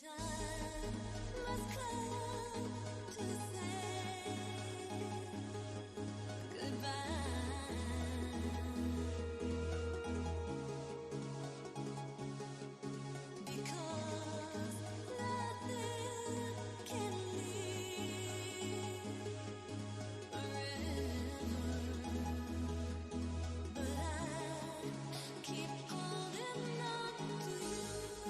time must come to say goodbye. Because nothing can live forever. But I keep holding on to you.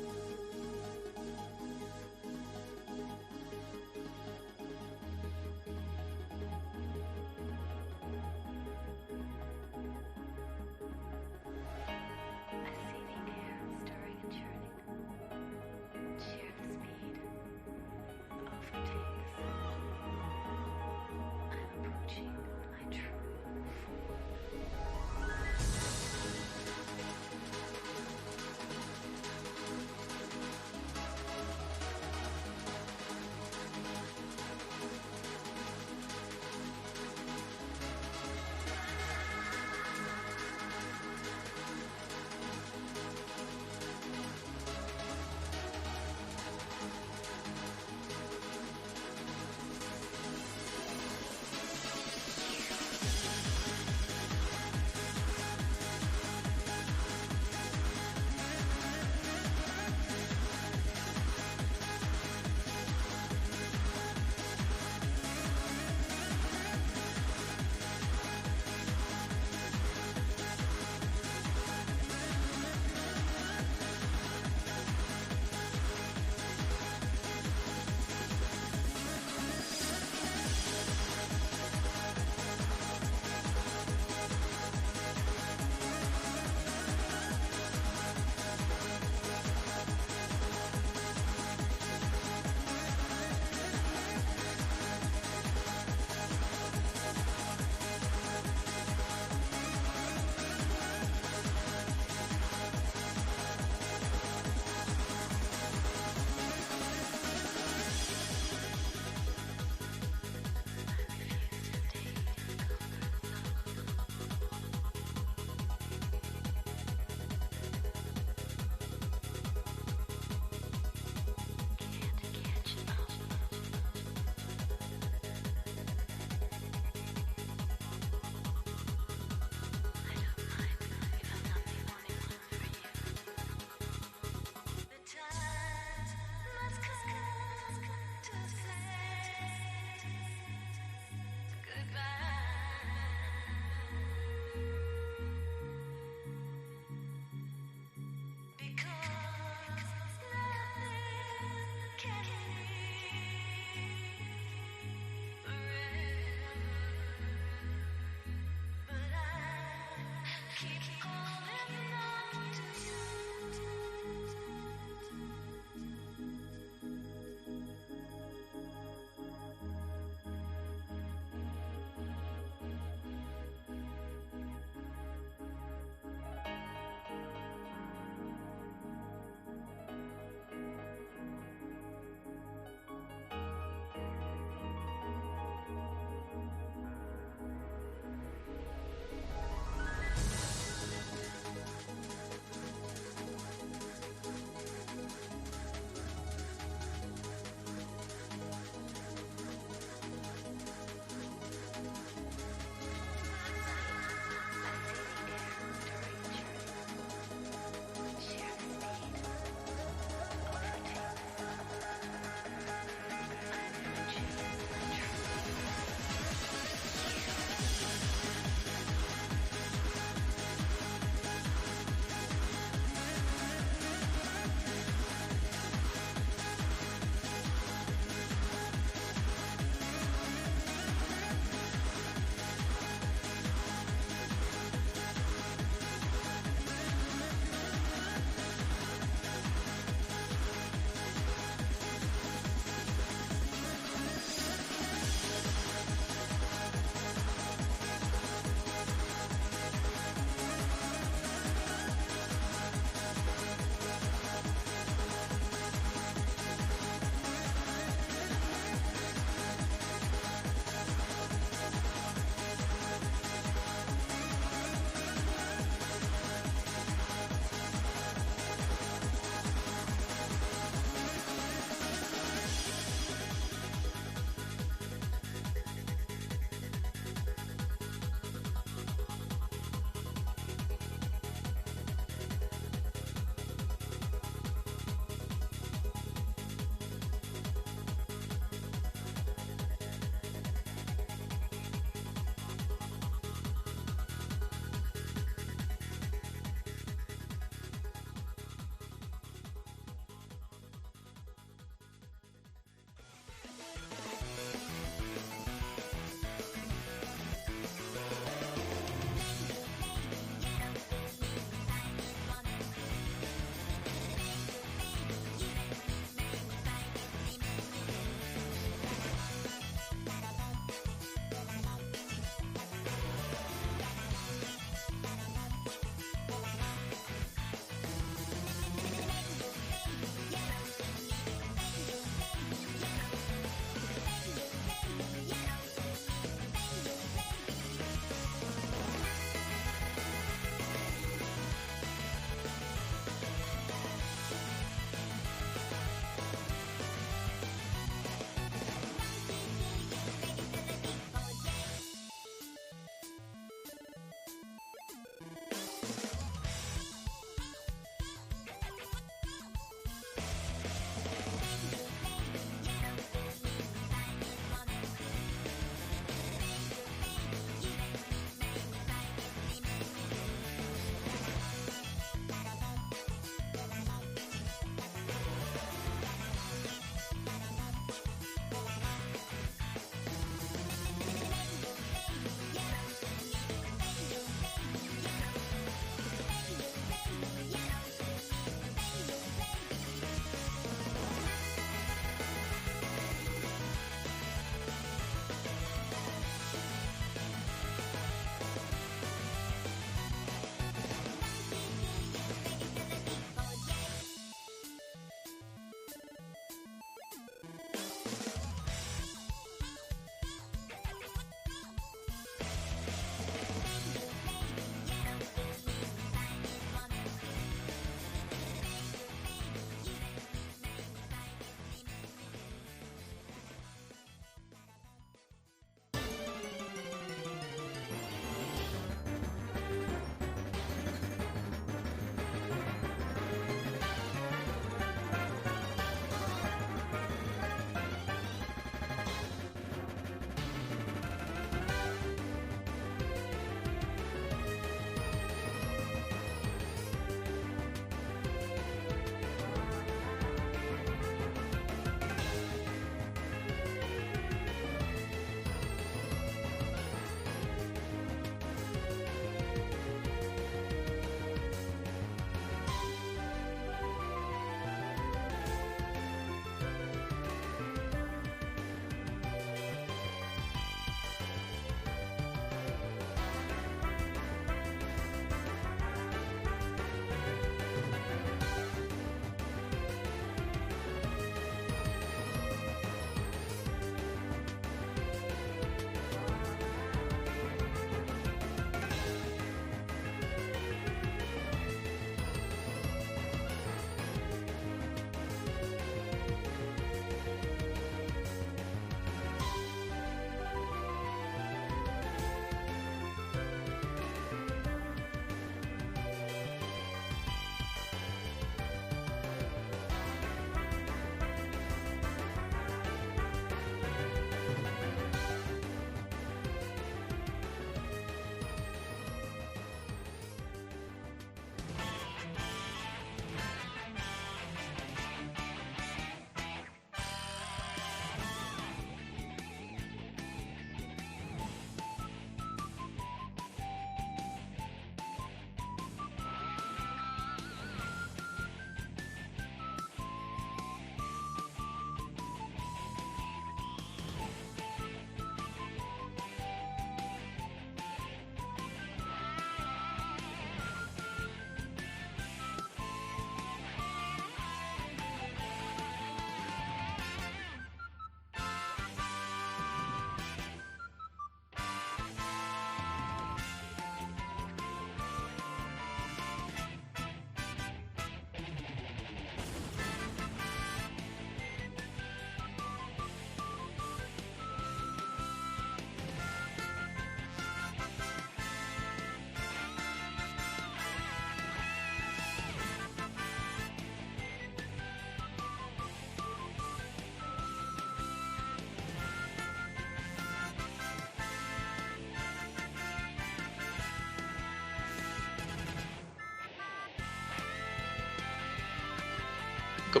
Go.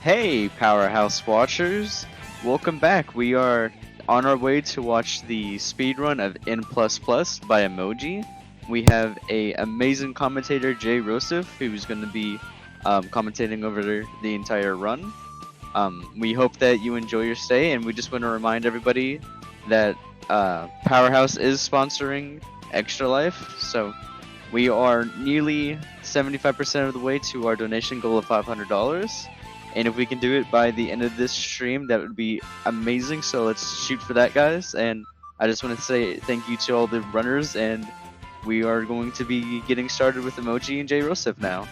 Hey, Powerhouse watchers! Welcome back. We are on our way to watch the speedrun of N++ by Emmoji. We have a amazing commentator, Jay Rosef, who's going to be commentating over the entire run. We hope that you enjoy your stay, and we just want to remind everybody that Powerhouse is sponsoring Extra Life, so we are nearly 75% of the way to our donation goal of $500. And if we can do it by the end of this stream, that would be amazing. So let's shoot for that, guys. And I just want to say thank you to all the runners, and we are going to be getting started with Emmoji and Jay Rosef now.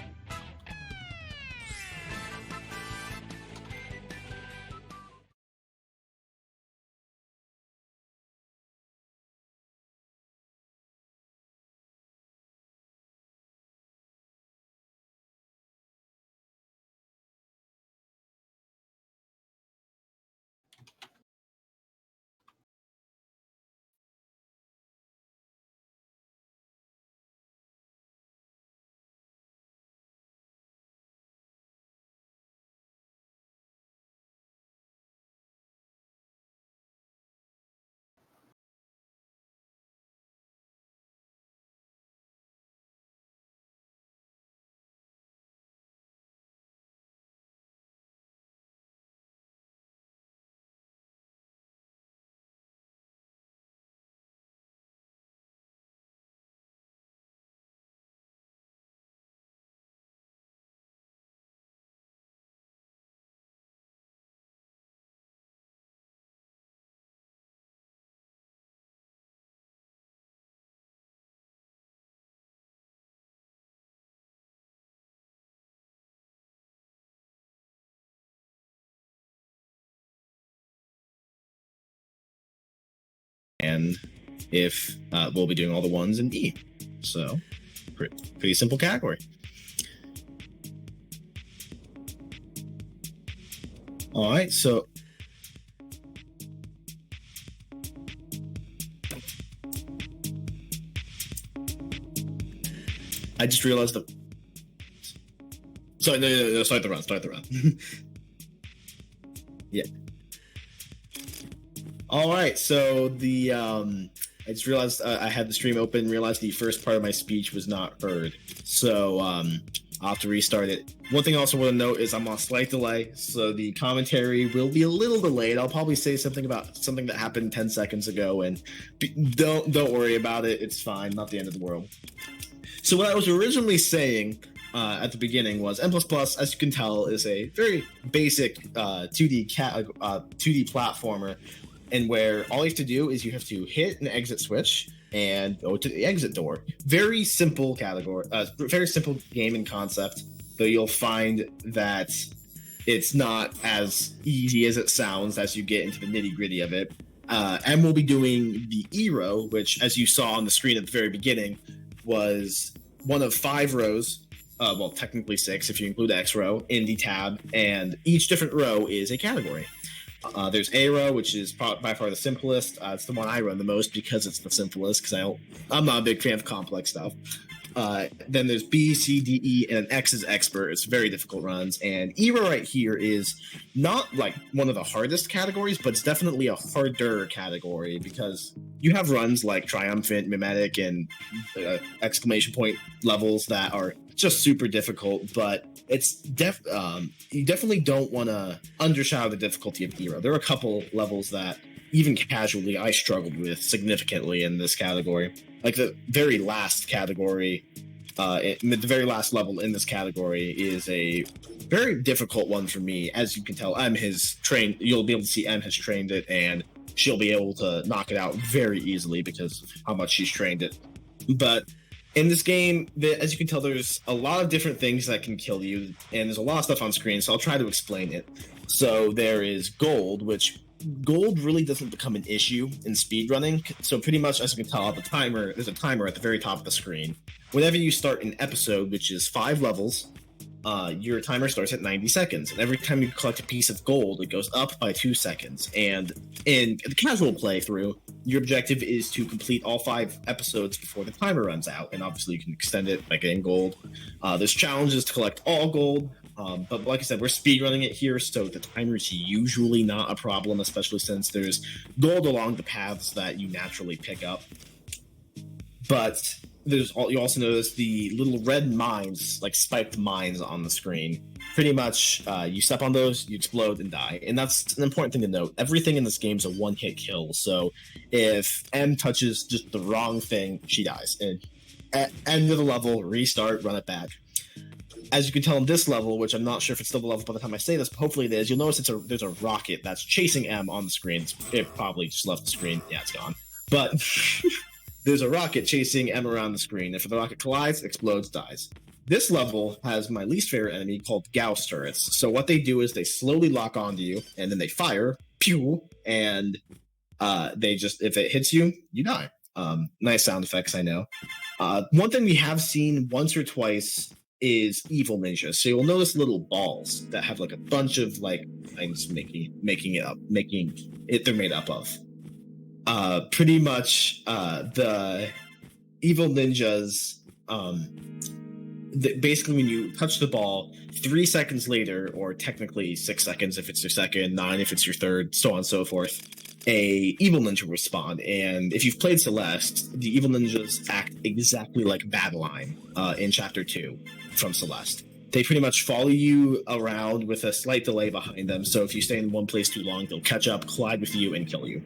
And if we'll be doing all the ones in E. So, pretty simple category. All right, so I just realized that. Sorry, no, start the run. Yeah. All right, so I just realized I had the stream open, realized the first part of my speech was not heard. So I'll have to restart it. One thing I also want to note is I'm on a slight delay, so the commentary will be a little delayed. I'll probably say something about something that happened 10 seconds ago, and don't worry about it. It's fine, not the end of the world. So what I was originally saying at the beginning was N++, as you can tell, is a very basic 2D 2D platformer, and where all you have to do is you have to hit an exit switch and go to the exit door. Very simple category, very simple gaming concept, though you'll find that it's not as easy as it sounds as you get into the nitty-gritty of it. And we'll be doing the E row, which, as you saw on the screen at the very beginning, was one of 5 rows, well, technically 6 if you include X row, in the tab, and each different row is a category. There's A row, which is by far the simplest. It's the one I run the most because it's the simplest, because I'm not a big fan of complex stuff. Then there's B, C, D, E, and X is expert. It's very difficult runs. And E row right here is not like one of the hardest categories, but it's definitely a harder category because you have runs like Triumphant, Mimetic, and exclamation point levels that are just super difficult, but it's you definitely don't want to undershadow the difficulty of E row. There are a couple levels that even casually I struggled with significantly in this category. Like the very last category, the very last level in this category is a very difficult one for me. As you can tell, Em has trained. You'll be able to see Em has trained it, and she'll be able to knock it out very easily because of how much she's trained it. But in this game, as you can tell, there's a lot of different things that can kill you, and there's a lot of stuff on screen, so I'll try to explain it. So there is gold, which gold really doesn't become an issue in speedrunning. So pretty much, as you can tell, there's a timer at the very top of the screen. Whenever you start an episode, which is 5 levels, your timer starts at 90 seconds. And every time you collect a piece of gold, it goes up by 2 seconds. And in the casual playthrough, your objective is to complete all 5 episodes before the timer runs out. And obviously you can extend it by getting gold. There's challenges to collect all gold. But like I said, we're speedrunning it here, so the timer is usually not a problem, especially since there's gold along the paths that you naturally pick up. But you also notice the little red mines, like spiked mines on the screen. Pretty much, you step on those, you explode and die. And that's an important thing to note. Everything in this game is a one-hit kill. So if M touches just the wrong thing, she dies. And at end of the level, restart, run it back. As you can tell in this level, which I'm not sure if it's still the level by the time I say this, but hopefully it is, you'll notice there's a rocket that's chasing M on the screen. It probably just left the screen. Yeah, it's gone. But there's a rocket chasing M around the screen. If the rocket collides, explodes, dies. This level has my least favorite enemy called Gauss turrets. So what they do is they slowly lock onto you, and then they fire, pew, and they just, if it hits you, you die. Nice sound effects, I know. One thing we have seen once or twice is evil ninjas. So you'll notice little balls that have like a bunch of like things making it up, they're made up of. Pretty much the evil ninjas, basically when you touch the ball, 3 seconds later, or technically 6 seconds if it's your second, 9 if it's your third, so on and so forth, a evil ninja will spawn. And if you've played Celeste, the evil ninjas act exactly like Badeline in Chapter 2 from Celeste. They pretty much follow you around with a slight delay behind them, so if you stay in one place too long, they'll catch up, collide with you, and kill you.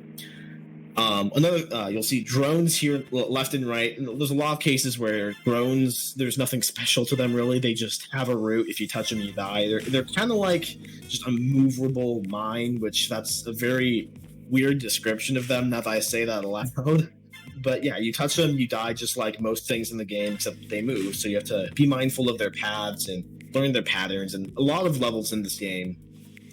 You'll see drones here left and right. And there's a lot of cases where drones, there's nothing special to them really. They just have a route. If you touch them, you die. They're kind of like just a movable mine, which that's a very weird description of them now that I say that aloud. But yeah, you touch them, you die just like most things in the game, except they move. So you have to be mindful of their paths and learn their patterns. And a lot of levels in this game,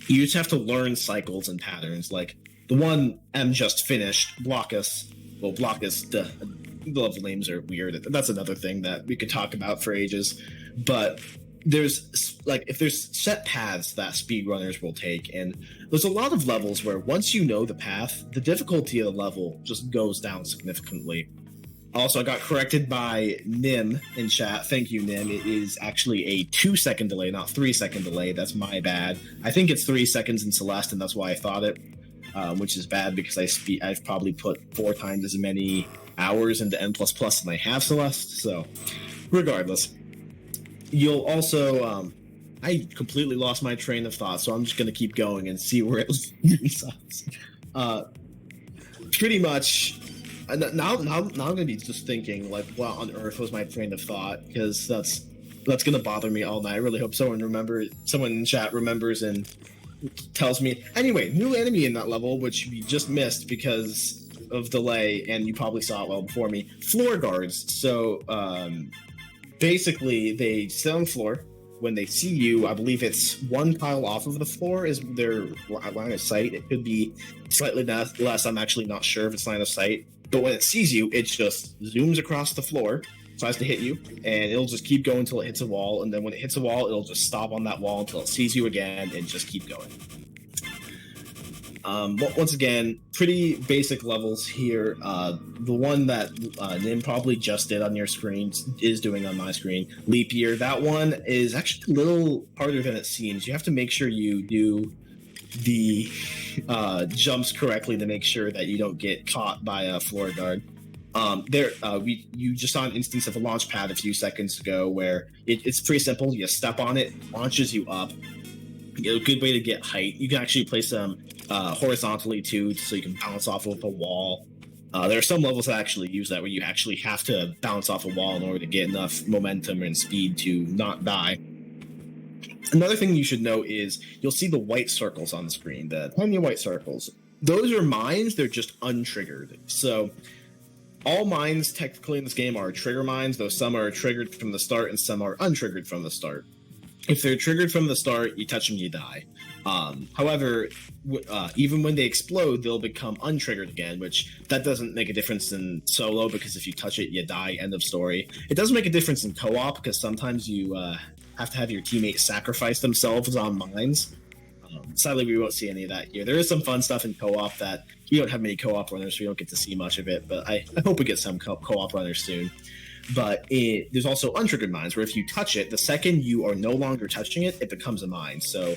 you just have to learn cycles and patterns. Like the one M just finished, Blockus. Well, Blockus, the level names are weird. That's another thing that we could talk about for ages. But there's like, if there's set paths that speedrunners will take, and there's a lot of levels where once you know the path, the difficulty of the level just goes down significantly. Also, I got corrected by Nim in chat. Thank you, Nim. It is actually a 2-second delay, not 3-second delay. That's my bad. I think it's 3 seconds in Celeste, and that's why I thought it. Which is bad because I've probably put 4 times as many hours into N++ than I have Celeste. So, regardless, you'll also I completely lost my train of thought, so I'm just gonna keep going and see where it leads us. Pretty much, now I'm gonna be just thinking like, what on earth was my train of thought? Because that's gonna bother me all night. I really hope someone in chat remembers and tells me. Anyway, new enemy in that level, which we just missed because of delay, and you probably saw it well before me. Floor guards. So basically, they sit on the floor. When they see you, I believe it's one tile off of the floor is their line of sight. It could be slightly less. I'm actually not sure if it's line of sight. But when it sees you, it just zooms across the floor, tries to hit you, and it'll just keep going until it hits a wall. And then when it hits a wall, it'll just stop on that wall until it sees you again and just keep going. Once again, pretty basic levels here. The one that Nim probably just did on your screen is doing on my screen. Leap year. That one is actually a little harder than it seems. You have to make sure you do the jumps correctly to make sure that you don't get caught by a floor guard. You just saw an instance of a launch pad a few seconds ago where it's pretty simple. You step on it, launches you up. A good way to get height. You can actually place them horizontally too, so you can bounce off of a wall. There are some levels that actually use that, where you actually have to bounce off a wall in order to get enough momentum and speed to not die. Another thing you should know is you'll see the white circles on the screen, the tiny white circles. Those are mines, they're just untriggered. So all mines technically in this game are trigger mines, though some are triggered from the start and some are untriggered from the start. If they're triggered from the start, you touch them, you die. However, even when they explode, they'll become untriggered again, which that doesn't make a difference in solo, because if you touch it, you die, end of story. It does make a difference in co-op, because sometimes you have to have your teammates sacrifice themselves on mines. Sadly, we won't see any of that here. There is some fun stuff in co-op that we don't have many co-op runners, so we don't get to see much of it, but I hope we get some co-op runners soon. But there's also untriggered mines where if you touch it, the second you are no longer touching it, it becomes a mine. So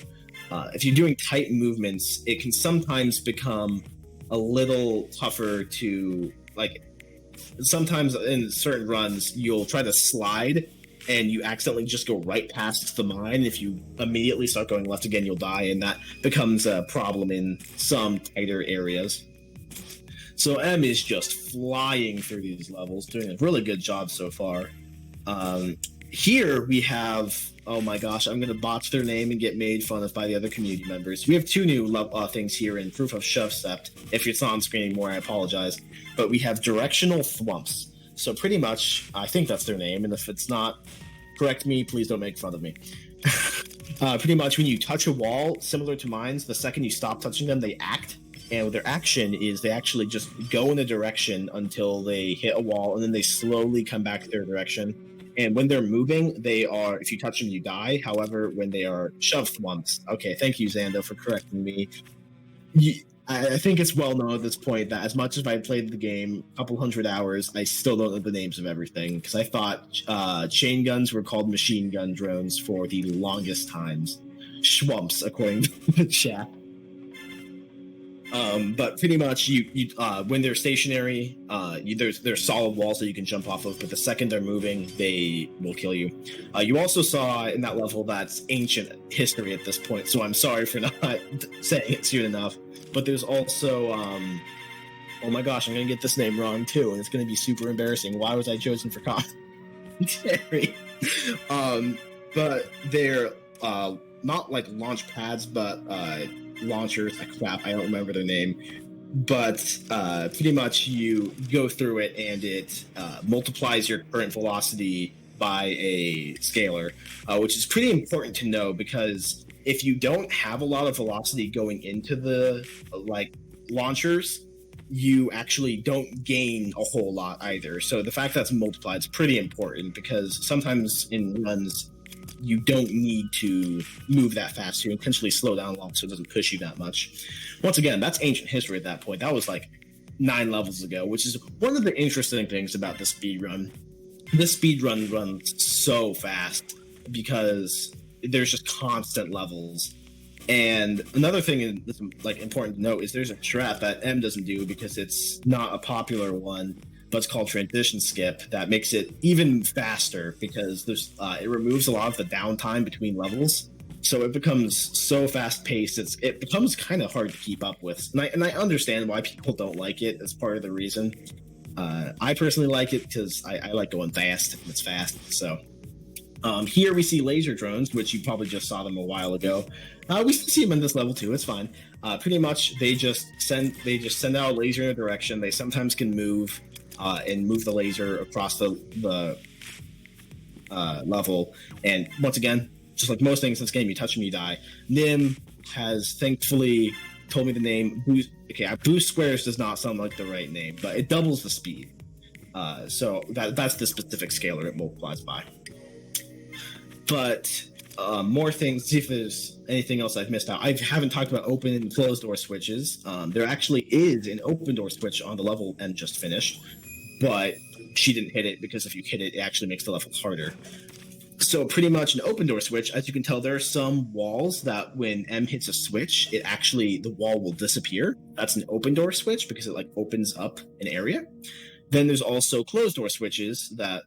if you're doing tight movements, it can sometimes become a little tougher to like. Sometimes in certain runs, you'll try to slide and you accidentally just go right past the mine. If you immediately start going left again, you'll die, and that becomes a problem in some tighter areas. So M is just flying through these levels, doing a really good job so far. Here we have, oh my gosh, I'm going to botch their name and get made fun of by the other community members. We have two new things here in Proof of Shove Sept. If it's not on screen anymore, I apologize. But we have Directional Thwumps. So pretty much, I think that's their name, and if it's not, correct me, please don't make fun of me. Pretty much when you touch a wall, similar to mines, the second you stop touching them, they act. And their action is they actually just go in a direction until they hit a wall, and then they slowly come back to their direction. And when they're moving, they are, if you touch them, you die. However, when they are shove thwumps, okay, thank you, Xando, for correcting me. I think it's well known at this point that as much as I played the game a couple hundred hours, I still don't know the names of everything, because I thought chain guns were called machine gun drones for the longest times. Schwumps, according to the chat. But pretty much, you when they're stationary, there's solid walls that you can jump off of. But the second they're moving, they will kill you. You also saw in that level that's ancient history at this point, so I'm sorry for not saying it soon enough. But there's also, oh my gosh, I'm gonna get this name wrong too, and it's gonna be super embarrassing. Why was I chosen for commentary? But they're not like launch pads, but launchers. Crap, I don't remember their name, but pretty much you go through it and it multiplies your current velocity by a scalar, which is pretty important to know, because if you don't have a lot of velocity going into the launchers, you actually don't gain a whole lot either. So the fact that's multiplied is pretty important, because sometimes in runs you don't need to move that fast. You intentionally slow down long so it doesn't push you that much. Once again, that's ancient history at that point. That was like 9 levels ago, which is one of the interesting things about the speed run. This speed run runs so fast because there's just constant levels. And another thing that's like important to note is there's a strat that M doesn't do because it's not a popular one, but it's called transition skip, that makes it even faster because there's it removes a lot of the downtime between levels, so it becomes so fast paced. It becomes kind of hard to keep up with, and I understand why people don't like it as part of the reason. I personally like it because I like going fast and it's fast. So here we see laser drones, which you probably just saw them a while ago. We see them in this level too. It's fine. Pretty much they just send out a laser in a direction. They sometimes can move and move the laser across the level. And once again, just like most things in this game, you touch them, you die. Nim has thankfully told me the name. Boost Squares does not sound like the right name, but it doubles the speed. So that's the specific scalar it multiplies by. But more things, see if there's anything else I've missed out. I haven't talked about open and closed door switches. There actually is an open door switch on the level M just finished, but she didn't hit it because if you hit it, it actually makes the level harder. So pretty much an open door switch, as you can tell, there are some walls that when M hits a switch, the wall will disappear. That's an open door switch because it like opens up an area. Then there's also closed door switches that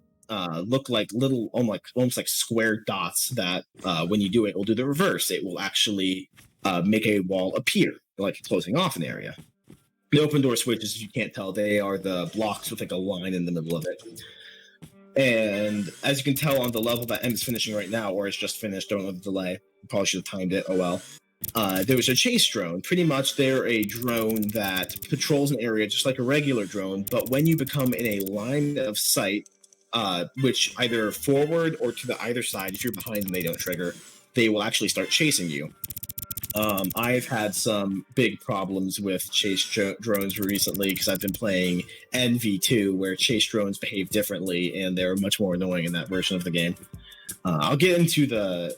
look like little, almost like square dots that when you do it, will do the reverse. It will actually make a wall appear, like closing off an area. The open door switches, if you can't tell, they are the blocks with like a line in the middle of it. And as you can tell on the level that M is finishing right now, or it's just finished, don't know the delay. Probably should have timed it. Oh well. There was a chase drone. Pretty much they're a drone that patrols an area just like a regular drone, but when you become in a line of sight, which either forward or to the either side, if you're behind them, they don't trigger, they will actually start chasing you. I've had some big problems with chase drones recently because I've been playing NV2, where chase drones behave differently and they're much more annoying in that version of the game. I'll get into the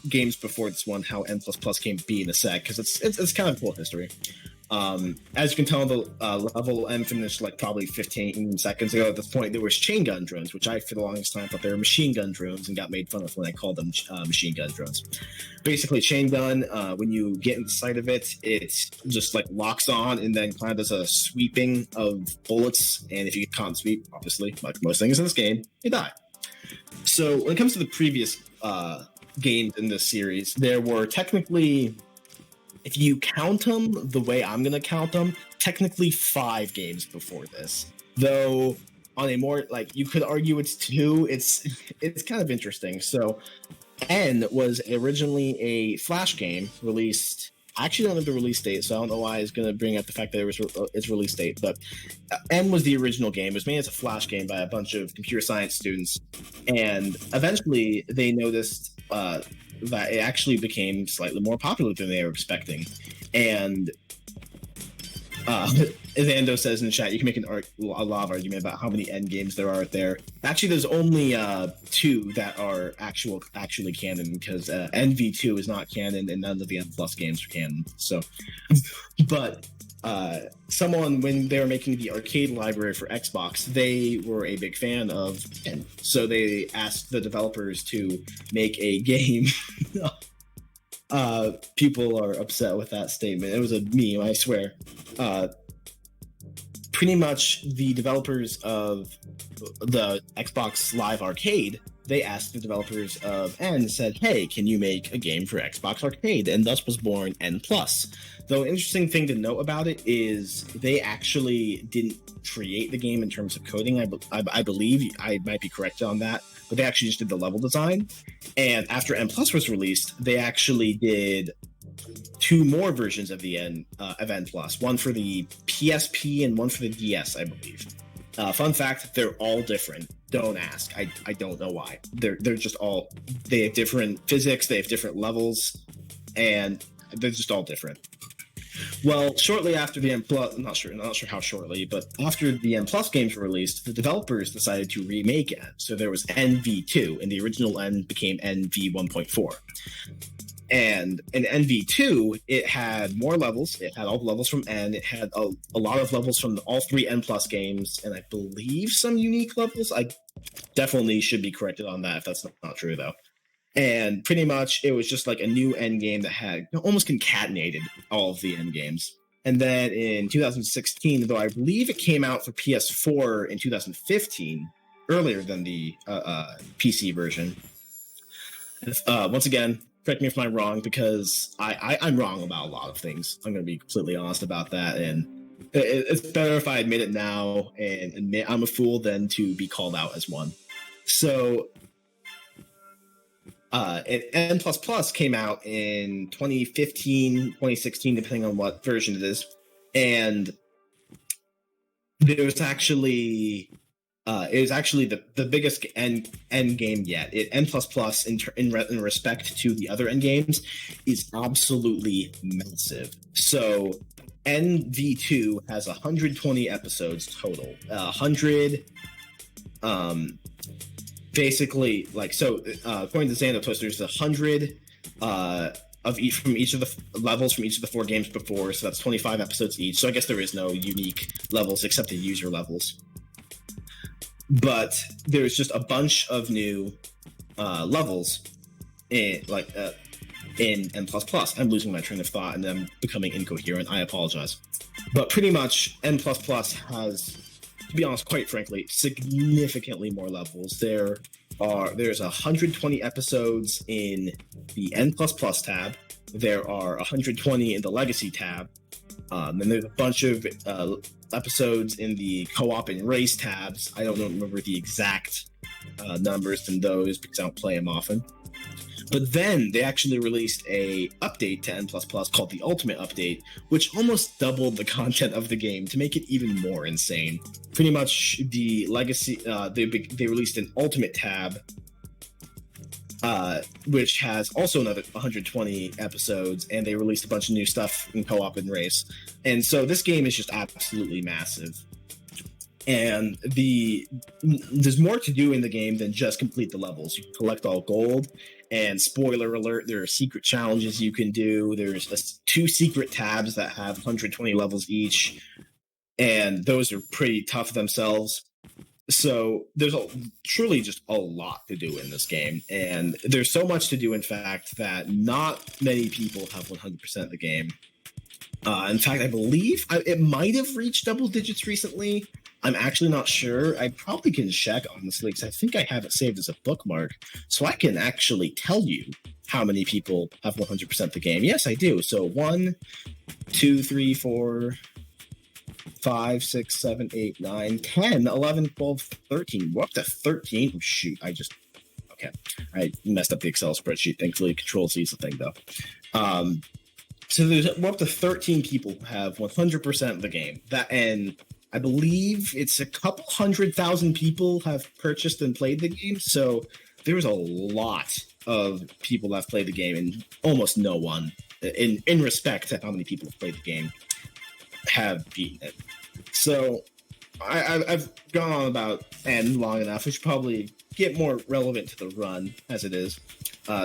games before this one, how N++ came to be in a sec, because it's kind of cool history. As you can tell, the level M finished like probably 15 seconds ago. At this point, there was chain gun drones, which I for the longest time thought they were machine gun drones and got made fun of when I called them machine gun drones. Basically, chain gun, when you get into sight of it, it just like locks on and then kind of does a sweeping of bullets. And if you can't sweep, obviously, like most things in this game, you die. So when it comes to the previous games in this series, there were technically, if you count them the way I'm going to count them, technically 5 games before this. Though on a more, like, you could argue it's 2. It's kind of interesting. So N was originally a Flash game released. I actually don't know the release date, so I don't know why I was going to bring up the fact that it was its release date. But N was the original game. It was made as a Flash game by a bunch of computer science students. And eventually they noticed that it actually became slightly more popular than they were expecting. And Zando says in the chat, you can make a lot of argument about how many end games there are out there. Actually, there's only 2 that are actually canon, because NV2 is not canon and none of the N Plus games are canon. So, but someone, when they were making the arcade library for Xbox, they were a big fan of N. So they asked the developers to make a game. People are upset with that statement. It was a meme, I swear. Pretty much the developers of the Xbox Live Arcade, they asked the developers of N, said, hey, can you make a game for Xbox Arcade? And thus was born N+. Though an interesting thing to note about it is they actually didn't create the game in terms of coding. I believe, I might be correct on that, but they actually just did the level design. And after N+ was released, they actually did 2 more versions of the N+, one for the PSP and one for the DS, I believe. Fun fact, they're all different. Don't ask. I don't know why. They're just all, they have different physics, they have different levels, and they're just all different. Well, shortly after the N+, not sure how shortly, but after the N+ games were released, the developers decided to remake N. So there was NV2, and the original N became NV 1.4. And in NV2, it had more levels. It had all the levels from N. It had a lot of levels from all 3 N+ games, and I believe some unique levels. I definitely should be corrected on that if that's not true, though. And pretty much it was just like a new end game that had almost concatenated all of the end games. And then in 2016, though I believe it came out for PS4 in 2015, earlier than the PC version. Once again, correct me if I'm wrong, because I'm wrong about a lot of things. I'm going to be completely honest about that. And it's better if I admit it now and admit I'm a fool than to be called out as one. So and N++ came out in 2015, 2016, depending on what version it is. And there was actually it was actually the biggest end game yet. N++ in respect to the other end games is absolutely massive. So NV2 has 120 episodes total. 100 basically, like, so according to Xanthos, there's 100 of each from each of the levels from each of the 4 games before, so that's 25 episodes each. So I guess there is no unique levels except the user levels. But there's just a bunch of new levels in N++. I'm losing my train of thought and I'm becoming incoherent. I apologize. But pretty much N++ has, to be honest, quite frankly, significantly more levels. There's 120 episodes in the N++ tab. There are 120 in the Legacy tab. And there's a bunch of episodes in the co-op and race tabs. I don't remember the exact numbers in those because I don't play them often. But then they actually released a update to N++ called the Ultimate Update, which almost doubled the content of the game to make it even more insane. Pretty much the Legacy, they released an Ultimate tab, which has also another 120 episodes, and they released a bunch of new stuff in co-op and race. And so this game is just absolutely massive. And there's more to do in the game than just complete the levels. You can collect all gold, and spoiler alert, there are secret challenges you can do. There's 2 secret tabs that have 120 levels each, and those are pretty tough themselves. So there's truly just a lot to do in this game, and there's so much to do, in fact, that not many people have 100% the game. In fact, I believe it might have reached double digits recently. I'm actually not sure. I probably can check, honestly, because I think I have it saved as a bookmark, so I can actually tell you how many people have 100% the game. Yes, I do. So 1, 2, 3, 4, 5, 6, 7, 8, 9, 10, 11, 12, 13. We're up to 13. Oh, shoot. Okay. I messed up the Excel spreadsheet. Thankfully, Control-C is the thing, though. So we're up to 13 people who have 100% of the game. And I believe it's a couple 100,000 people have purchased and played the game. So there's a lot of people that have played the game, and almost no one, in respect to how many people have played the game, have beaten it. So I've gone on about N long enough. We should probably get more relevant to the run as it is.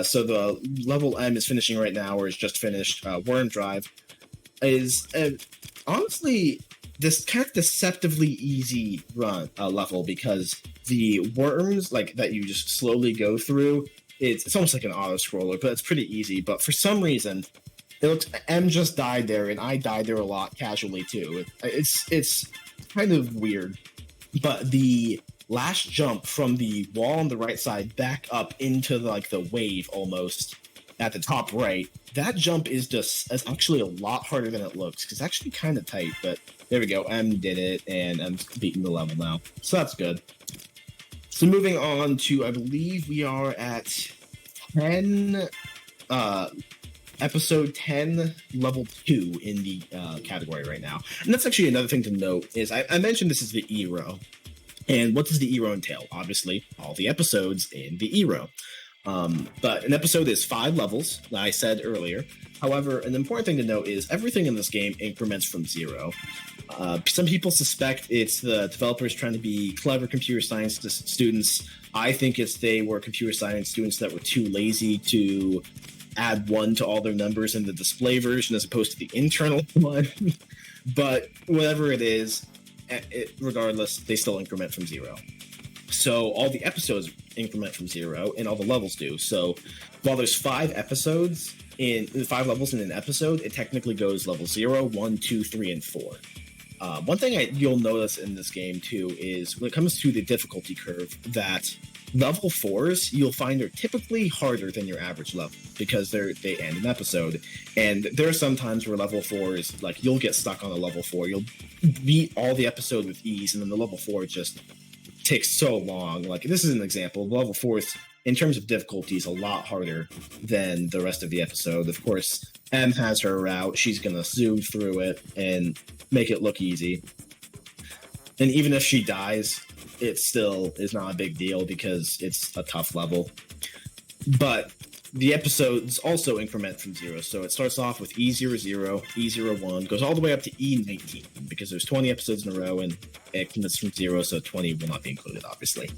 So the level M is finishing right now, or is just finished. Worm Drive is honestly this kind of deceptively easy run level, because the worms that you just slowly go through, it's almost like an auto scroller, but it's pretty easy. But for some reason, it looks M just died there, and I died there a lot casually too. It's kind of weird, but the last jump from the wall on the right side back up into the wave almost at the top right, that jump is actually a lot harder than it looks, because it's actually kind of tight. But there we go, M did it, and I'm beating the level now, so that's good. So moving on to, I believe we are at 10 episode 10, level 2 in the category right now. And that's actually another thing to note, is I mentioned this is the E-row. And what does the E-row entail? Obviously, all the episodes in the E-row. But an episode is 5 levels, like I said earlier. However, an important thing to note is everything in this game increments from 0. Some people suspect it's the developers trying to be clever computer science students. I think they were computer science students that were too lazy to add 1 to all their numbers in the display version as opposed to the internal one. But whatever it is, regardless, they still increment from 0. So all the episodes increment from 0, and all the levels do. So while there's 5 episodes in 5 levels in an episode, it technically goes level 0, 1, 2, 3, and 4. One thing you'll notice in this game too is when it comes to the difficulty curve, that level 4s you'll find are typically harder than your average level, because they end an episode. And there are some times where level 4s, you'll get stuck on a level 4, you'll beat all the episode with ease, and then the level 4 just takes so long. This is an example. Level 4 is, in terms of difficulty, is a lot harder than the rest of the episode. Of course, M has her route. She's gonna zoom through it and make it look easy. And even if she dies, it still is not a big deal, because it's a tough level. But the episodes also increment from 0. So it starts off with E00, E01, goes all the way up to E19, because there's 20 episodes in a row, and it commits from 0, so 20 will not be included, obviously.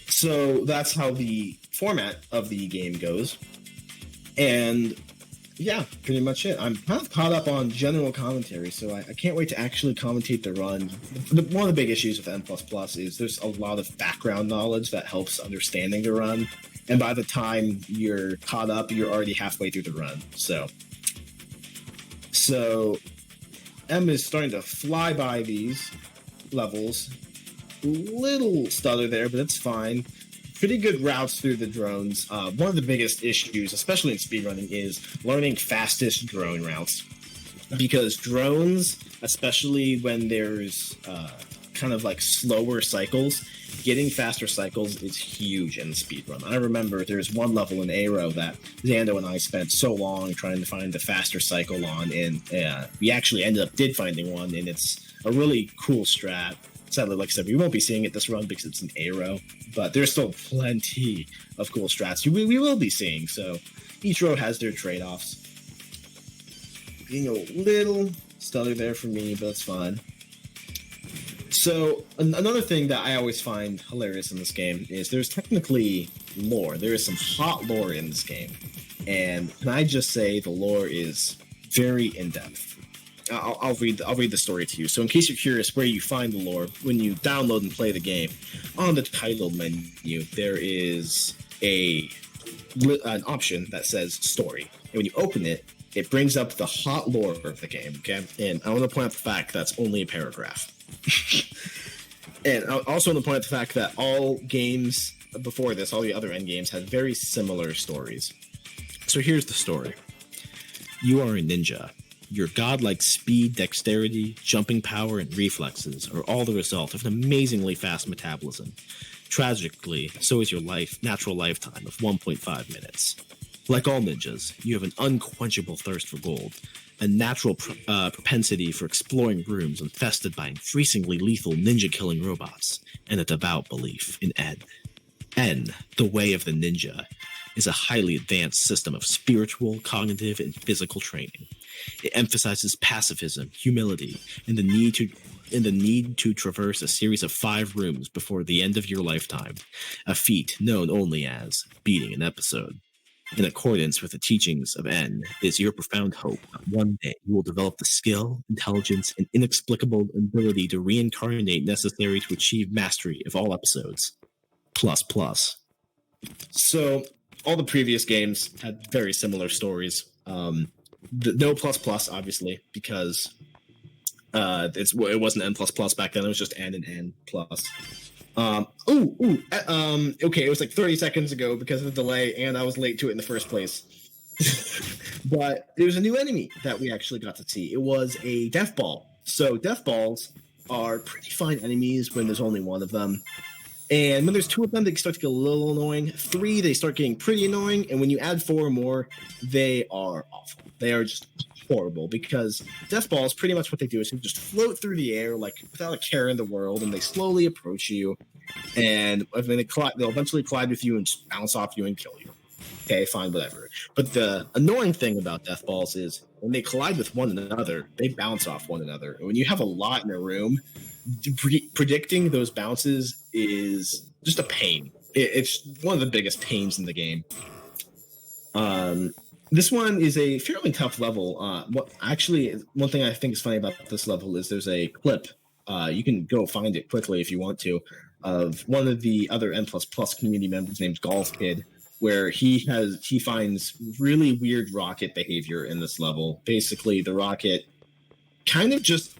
So that's how the format of the game goes. And yeah, pretty much it. I'm kind of caught up on general commentary, so I can't wait to actually commentate the run. One of the big issues with N++ is there's a lot of background knowledge that helps understanding the run, and by the time you're caught up, you're already halfway through the run. So M is starting to fly by these levels. Little stutter there, but it's fine. Pretty good routes through the drones. One of the biggest issues, especially in speedrunning, is learning fastest drone routes. Because drones, especially when there's kind of slower cycles, getting faster cycles is huge in the speedrun. I remember there's one level in Aero that Xando and I spent so long trying to find the faster cycle on, and we actually did finding one, and it's a really cool strat. Sadly, like I said, we won't be seeing it this run because it's an Aero, but there's still plenty of cool strats we will be seeing. So each row has their trade-offs. Being a little stutter there for me, but it's fine. So another thing that I always find hilarious in this game is there's technically lore. There is some hot lore in this game, and can I just say the lore is very in depth. I'll read the story to you. So in case you're curious where you find the lore, when you download and play the game, on the title menu there is an option that says story, and when you open it, it brings up the hot lore of the game. Okay, and I want to point out the fact that's only a paragraph. And I also want to point out the fact that all games before this, all the other end games, had very similar stories. So here's the story. You are a ninja. Your godlike speed, dexterity, jumping power, and reflexes are all the result of an amazingly fast metabolism. Tragically, so is your natural lifetime of 1.5 minutes. Like all ninjas, you have an unquenchable thirst for gold, a natural propensity for exploring rooms infested by increasingly lethal ninja-killing robots, and a devout belief in N. N, the way of the ninja, is a highly advanced system of spiritual, cognitive, and physical training. It emphasizes pacifism, humility, and the need to traverse a series of 5 rooms before the end of your lifetime, a feat known only as beating an episode. In accordance with the teachings of N, it is your profound hope that one day you will develop the skill, intelligence, and inexplicable ability to reincarnate necessary to achieve mastery of all episodes. Plus plus. So, all the previous games had very similar stories. No plus plus, obviously, because it wasn't N plus plus back then. It was just N and N plus. Okay, it was like 30 seconds ago because of the delay, and I was late to it in the first place. But there was a new enemy that we actually got to see. It was a death ball. So death balls are pretty fine enemies when there's only one of them. And when there's 2 of them, they start to get a little annoying. 3, they start getting pretty annoying. And when you add 4 or more, they are awful. They are just horrible, because death balls, pretty much what they do is they just float through the air like without a care in the world, and they slowly approach you, and when they'll eventually collide with you and just bounce off you and kill you. Okay, fine, whatever. But the annoying thing about death balls is when they collide with one another, they bounce off one another. And when you have a lot in a room, predicting those bounces is just a pain. It's one of the biggest pains in the game. This one is a fairly tough level. One thing I think is funny about this level is there's a clip. You can go find it quickly if you want to, of one of the other N++ community members named Golf Kid, where he finds really weird rocket behavior in this level. Basically, the rocket kind of just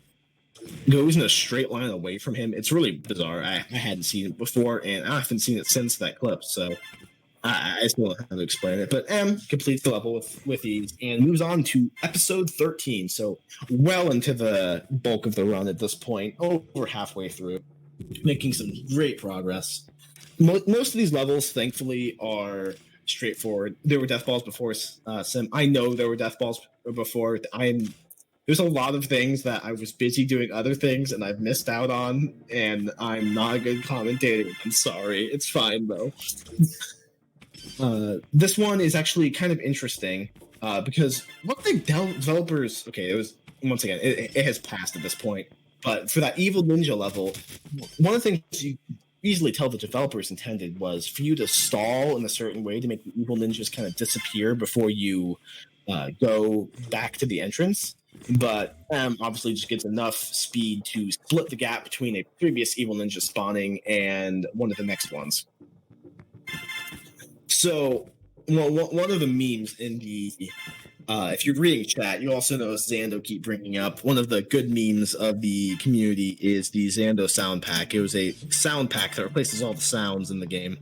goes in a straight line away from him. It's really bizarre. I hadn't seen it before, and I haven't seen it since that clip, so I still don't know how to explain it. But M completes the level with ease and moves on to episode 13, so well into the bulk of the run at this point, over halfway through, making some great progress. Most of these levels, thankfully, are straightforward. There were death balls before Sim. I know there were death balls before. There's a lot of things that I was busy doing other things and I've missed out on, and I'm not a good commentator. I'm sorry. It's fine, though. This one is actually kind of interesting because what the developers... Okay, it was... Once again, it has passed at this point. But for that Evil Ninja level, one of the things you easily tell the developers intended was for you to stall in a certain way to make the Evil Ninjas kind of disappear before you go back to the entrance. But obviously just gets enough speed to split the gap between a previous Evil Ninja spawning and one of the next ones. So, one of the memes in the if you're reading chat, you also notice Xando keep bringing up one of the good memes of the community is the Xando sound pack. It was a sound pack that replaces all the sounds in the game.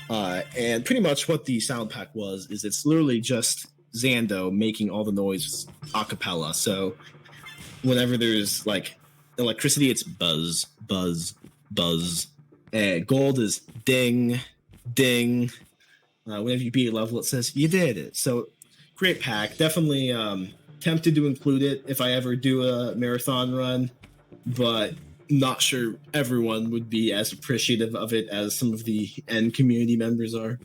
And pretty much what the sound pack is it's literally just Xando making all the noise a cappella. So whenever there's like electricity, it's buzz, buzz, buzz. Gold is ding, ding. Whenever you beat a level, it says you did it. So great pack. Definitely tempted to include it if I ever do a marathon run, but not sure everyone would be as appreciative of it as some of the N community members are.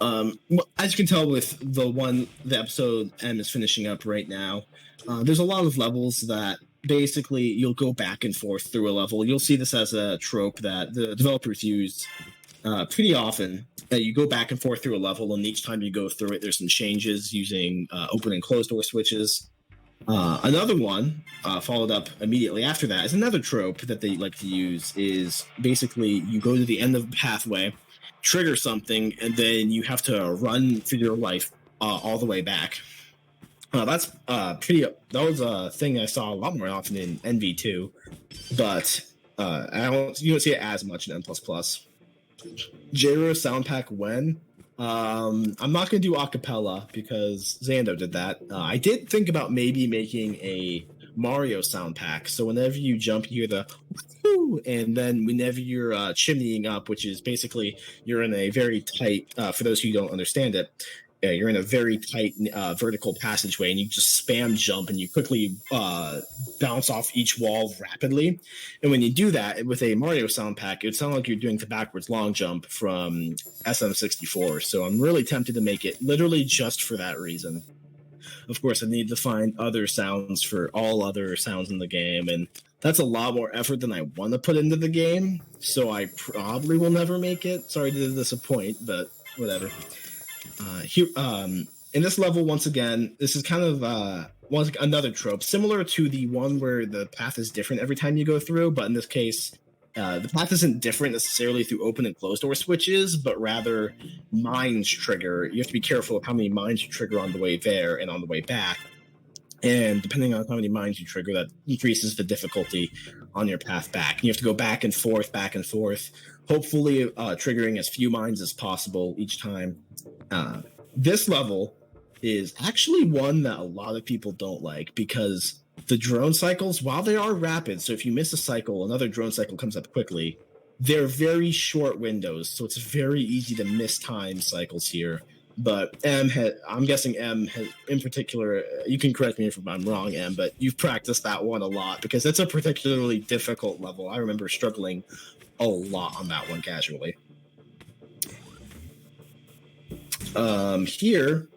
As you can tell with the episode M is finishing up right now, there's a lot of levels that basically you'll go back and forth through a level. You'll see this as a trope that the developers use pretty often. You go back and forth through a level, and each time you go through it, there's some changes using open and closed door switches. Another one, followed up immediately after that, is another trope that they like to use. Is basically you go to the end of the pathway, trigger something, and then you have to run for your life all the way back. That's pretty. That was a thing I saw a lot more often in NV2, but you don't see it as much in N++. J-Ro sound pack when? I'm not going to do acapella because Xando did that. I did think about maybe making a Mario sound pack. So whenever you jump, you hear the woo, and then whenever you're chimneying up, which is basically you're in a very tight, for those who don't understand it, you're in a very tight vertical passageway, and you just spam jump, and you quickly bounce off each wall rapidly. And when you do that with a Mario sound pack, it would sound like you're doing the backwards long jump from SM64. So I'm really tempted to make it literally just for that reason. Of course, I need to find other sounds for all other sounds in the game, and that's a lot more effort than I want to put into the game. So I probably will never make it. Sorry to disappoint, but whatever. Here, in this level, once again, this is kind of another trope, similar to the one where the path is different every time you go through, but in this case, the path isn't different necessarily through open and closed door switches, but rather mines trigger. You have to be careful of how many mines you trigger on the way there and on the way back. And depending on how many mines you trigger, that increases the difficulty on your path back. You have to go back and forth, hopefully triggering as few mines as possible each time. This level is actually one that a lot of people don't like because the drone cycles, while they are rapid, so if you miss a cycle, another drone cycle comes up quickly, they're very short windows, so it's very easy to miss time cycles here. But I'm guessing M has, in particular, you can correct me if I'm wrong, M, but you've practiced that one a lot because it's a particularly difficult level. I remember struggling a lot on that one casually. Here,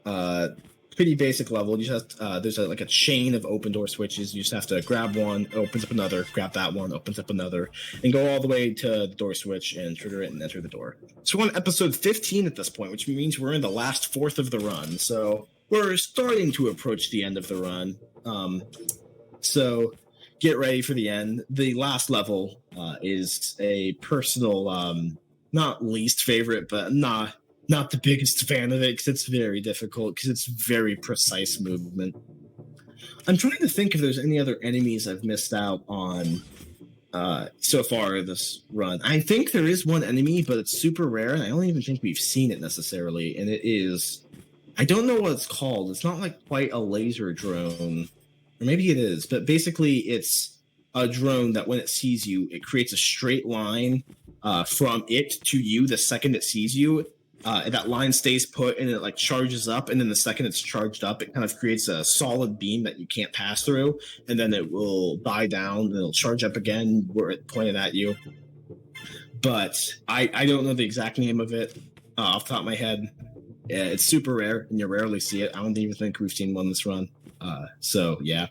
pretty basic level. You just there's like a chain of open door switches. You just have to grab one, it opens up another, grab that one, opens up another, and go all the way to the door switch and trigger it and enter the door. So we're on episode 15 at this point, which means we're in the last fourth of the run. So we're starting to approach the end of the run. So get ready for the end. The last level is a personal, not least favorite, but not the biggest fan of it because it's very difficult because it's very precise movement. I'm trying to think if there's any other enemies I've missed out on so far this run. I think there is one enemy, but it's super rare, and I don't even think we've seen it necessarily, and it is... I don't know what it's called. It's not like quite a laser drone, or maybe it is, but basically it's a drone that when it sees you, it creates a straight line from it to you the second it sees you. That line stays put and it like charges up, and then the second it's charged up, it kind of creates a solid beam that you can't pass through, and then it will die down and it'll charge up again where it pointed at you. But I don't know the exact name of it off the top of my head. It's super rare and you rarely see it. I don't even think we've seen one this run. So yeah.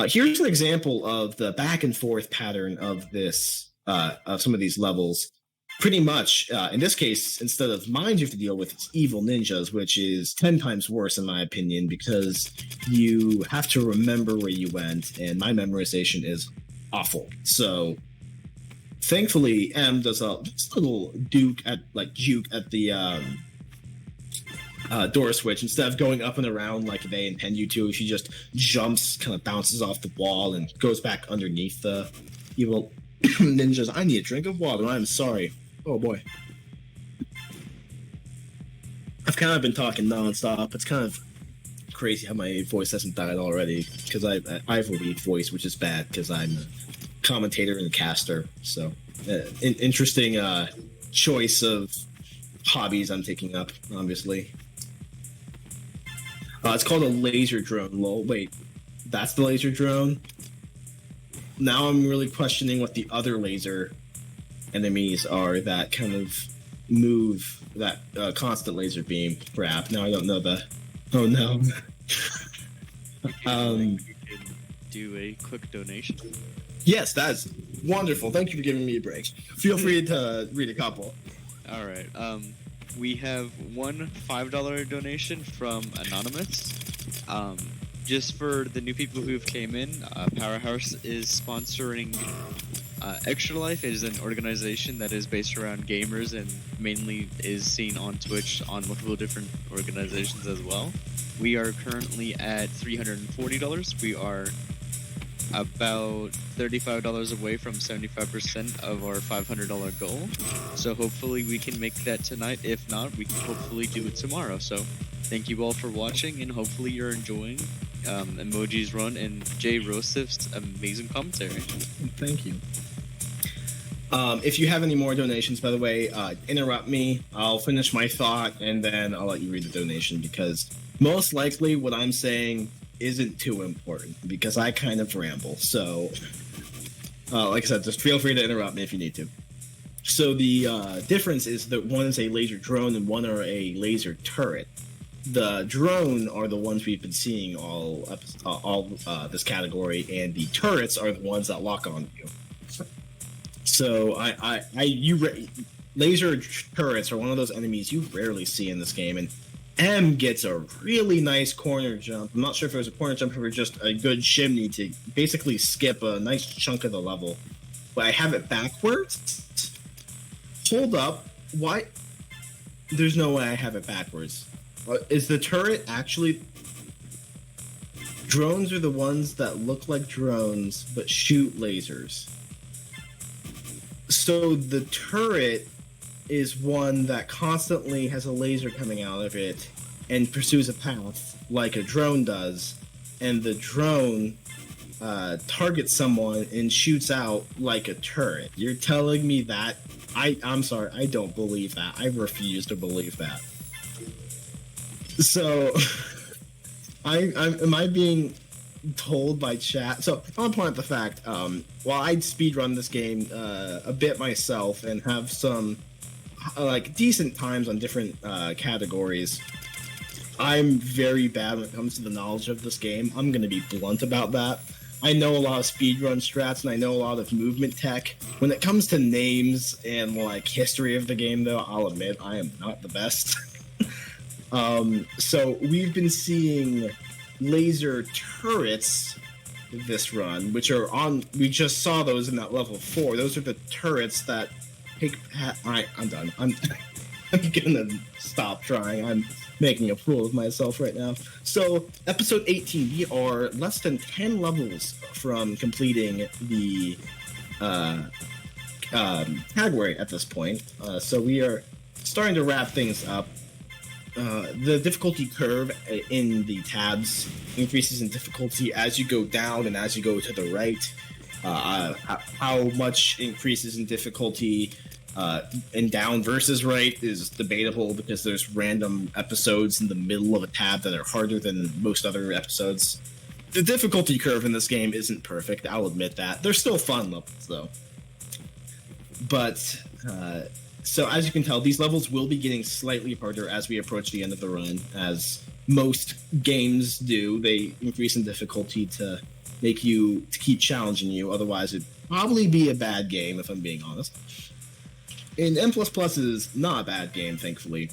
Here's an example of the back and forth pattern of this of some of these levels. Pretty much, in this case, instead of mines you have to deal with, it's evil ninjas, which is 10 times worse in my opinion because you have to remember where you went, and my memorization is awful. So, thankfully, M does a little juke at the door switch. Instead of going up and around like they intend you to, she just jumps, kind of bounces off the wall, and goes back underneath the evil ninjas. I need a drink of water. I'm sorry. Oh boy. I've kind of been talking nonstop. It's kind of crazy how my voice hasn't died already because I have a weak voice, which is bad because I'm a commentator and a caster. So, interesting choice of hobbies I'm taking up, obviously. It's called a laser drone. Lol. Wait, that's the laser drone? Now I'm really questioning what the other laser enemies are that kind of move that constant laser beam crap. Now I don't know the... Oh no. do a quick donation? Yes, that's wonderful. Thank you for giving me a break. Feel free to read a couple. All right. We have one $5 donation from Anonymous. Just for the new people who've came in, Powerhouse is sponsoring Extra Life. It is an organization that is based around gamers and mainly is seen on Twitch on multiple different organizations as well. We are currently at $340. We are about $35 away from 75% of our $500 goal. So hopefully we can make that tonight. If not, we can hopefully do it tomorrow. So thank you all for watching, and hopefully you're enjoying Emmoji's run and Jay Rosif's amazing commentary. Thank you. If you have any more donations, by the way, interrupt me. I'll finish my thought, and then I'll let you read the donation, because most likely what I'm saying isn't too important, because I kind of ramble. So, like I said, just feel free to interrupt me if you need to. So the difference is that one is a laser drone and one are a laser turret. The drone are the ones we've been seeing all this category, and the turrets are the ones that lock on you. So laser turrets are one of those enemies you rarely see in this game, and M gets a really nice corner jump. I'm not sure if it was a corner jump or just a good shimmy to basically skip a nice chunk of the level. But I have it backwards. Hold up. Why? There's no way I have it backwards. Is the turret actually... Drones are the ones that look like drones but shoot lasers. So the turret is one that constantly has a laser coming out of it and pursues a path like a drone does, and the drone targets someone and shoots out like a turret. You're telling me that? I'm sorry, I don't believe that. I refuse to believe that. So, am I being told by chat? So, I want to point out the fact, while I speedrun this game a bit myself and have some decent times on different categories, I'm very bad when it comes to the knowledge of this game. I'm going to be blunt about that. I know a lot of speedrun strats and I know a lot of movement tech. When it comes to names and history of the game, though, I'll admit I am not the best. So we've been seeing laser turrets this run, which are on. We just saw those in that level 4. Those are the turrets that take. Alright, I'm done. I'm gonna stop trying. I'm making a fool of myself right now. So, episode 18, we are less than 10 levels from completing the category at this point. So we are starting to wrap things up. The difficulty curve in the tabs increases in difficulty as you go down and as you go to the right. How much increases in difficulty and down versus right is debatable, because there's random episodes in the middle of a tab that are harder than most other episodes. The difficulty curve in this game isn't perfect, I'll admit that. They're still fun levels, though. But, so as you can tell, these levels will be getting slightly harder as we approach the end of the run, as most games do. They increase in difficulty to keep challenging you, otherwise it'd probably be a bad game, if I'm being honest. And M++ is not a bad game, thankfully.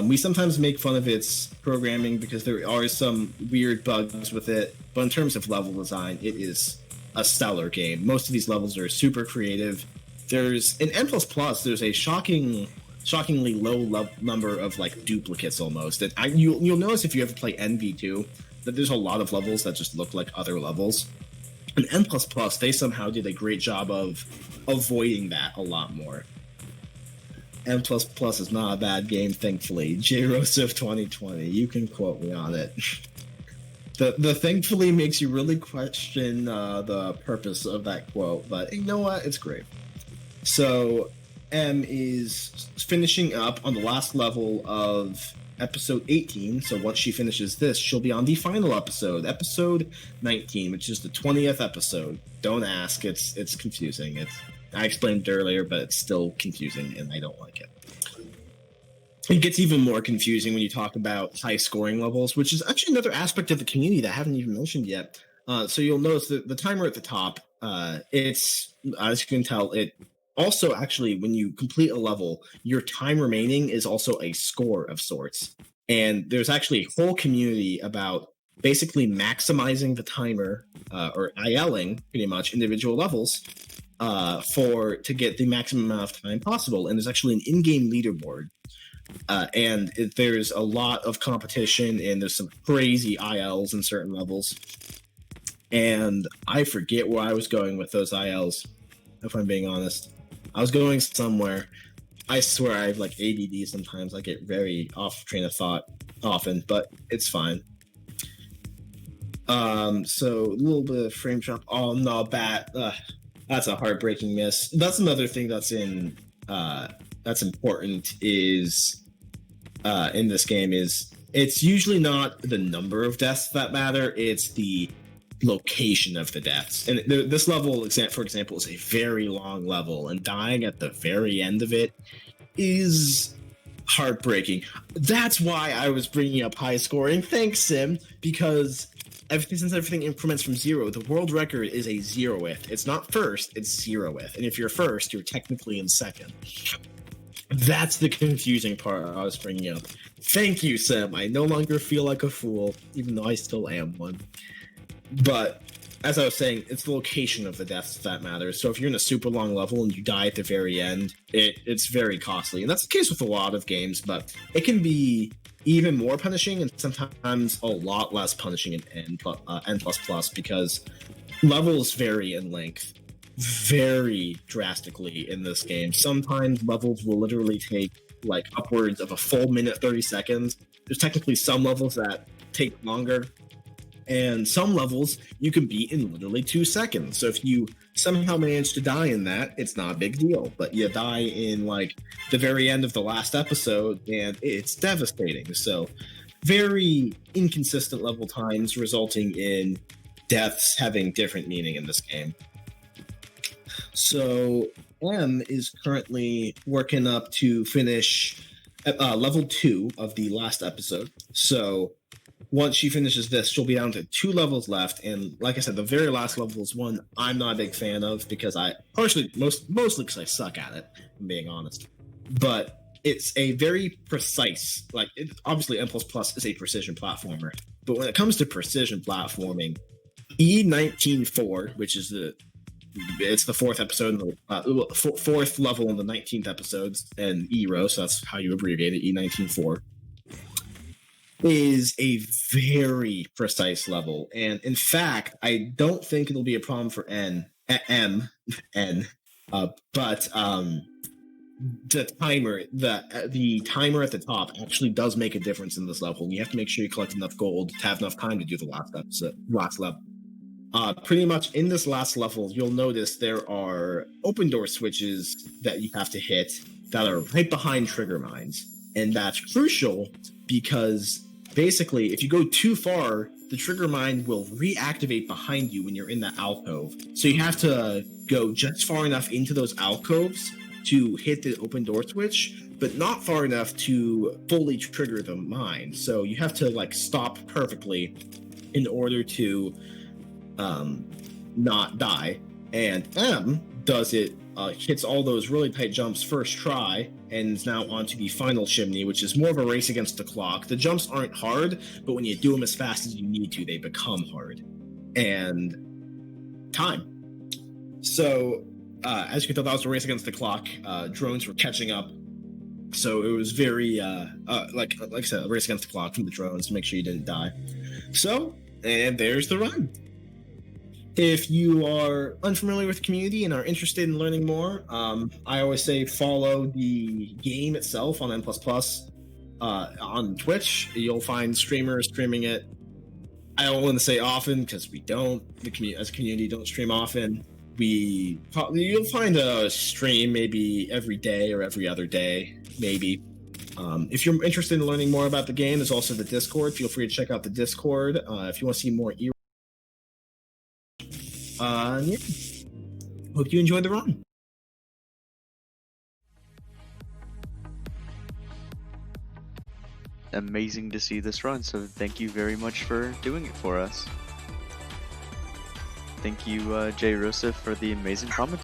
We sometimes make fun of its programming because there are some weird bugs with it, but in terms of level design, it is a stellar game. Most of these levels are super creative. In M++, there's a shockingly low number of duplicates almost. And you'll notice if you ever play NV2 that there's a lot of levels that just look like other levels. In M++, they somehow did a great job of avoiding that a lot more. M++ is not a bad game, thankfully. JRosif 2020, you can quote me on it. The thankfully makes you really question the purpose of that quote, but you know what? It's great. So, M is finishing up on the last level of episode 18, so once she finishes this, she'll be on the final episode, episode 19, which is the 20th episode. Don't ask, it's confusing. I explained it earlier, but it's still confusing, and I don't like it. It gets even more confusing when you talk about high scoring levels, which is actually another aspect of the community that I haven't even mentioned yet. So you'll notice that the timer at the top, it's, as you can tell, it also actually, when you complete a level, your time remaining is also a score of sorts. And there's actually a whole community about basically maximizing the timer, or ILing pretty much individual levels, to get the maximum amount of time possible. And there's actually an in-game leaderboard. There's a lot of competition, and there's some crazy ILs in certain levels. And I forget where I was going with those ILs, if I'm being honest. I was going somewhere. I swear I have like ADD sometimes. I get very off train of thought often, but it's fine. So a little bit of frame drop. Oh no, bat. That's a heartbreaking miss. That's another thing that's important is in this game is it's usually not the number of deaths that matter. It's the location of the deaths. And this level, for example, is a very long level, and dying at the very end of it is heartbreaking. That's why I was bringing up high scoring. Thanks, Sim, because since everything increments from 0, the world record is a 0th. It's not first, it's 0th. And if you're first, you're technically in second. That's the confusing part I was bringing up. Thank you, Sim. I no longer feel like a fool, even though I still am one. But as I was saying, it's the location of the deaths that matters. So if you're in a super long level and you die at the very end, it's very costly. And that's the case with a lot of games, but it can be even more punishing and sometimes a lot less punishing in N++, because levels vary in length very drastically in this game. Sometimes levels will literally take like upwards of a full minute, 30 seconds. There's technically some levels that take longer, and some levels you can beat in literally 2 seconds. So if you somehow manage to die in that, it's not a big deal. But you die in like the very end of the last episode, and it's devastating. So very inconsistent level times, resulting in deaths having different meaning in this game. So M is currently working up to finish level 2 of the last episode. So once she finishes this, she'll be down to 2 levels left. And like I said, the very last level is one I'm not a big fan of because I partially, mostly because I suck at it, if I'm being honest. But it's a very precise, obviously M++ is a precision platformer. But when it comes to precision platforming, E19-4, which is it's the 4th episode, fourth level in the 19th episodes, and E-row, so that's how you abbreviate it, E19-4, is a very precise level. And in fact, I don't think it'll be a problem for but the timer at the top actually does make a difference in this level. You have to make sure you collect enough gold to have enough time to do the last level. Pretty much in this last level, you'll notice there are open door switches that you have to hit that are right behind trigger mines. And that's crucial because basically, if you go too far, the trigger mine will reactivate behind you when you're in the alcove. So you have to go just far enough into those alcoves to hit the open door switch, but not far enough to fully trigger the mine. So you have to stop perfectly in order to not die. And M does it, hits all those really tight jumps first try, and is now onto the final chimney, which is more of a race against the clock. The jumps aren't hard, but when you do them as fast as you need to, they become hard. And time. So, as you can tell, that was a race against the clock. Drones were catching up. So it was very, like I said, a race against the clock from the drones to make sure you didn't die. So, and there's the run. If you are unfamiliar with the community and are interested in learning more, I always say follow the game itself on N++. On Twitch, you'll find streamers streaming it. I don't want to say often because we don't. As a community, don't stream often. You'll find a stream maybe every day or every other day, maybe. If you're interested in learning more about the game, there's also the Discord. Feel free to check out the Discord if you want to see more. Yeah. Hope you enjoyed the run. Amazing to see this run, so thank you very much for doing it for us. thank you, Jay Rosa, for the amazing commentary.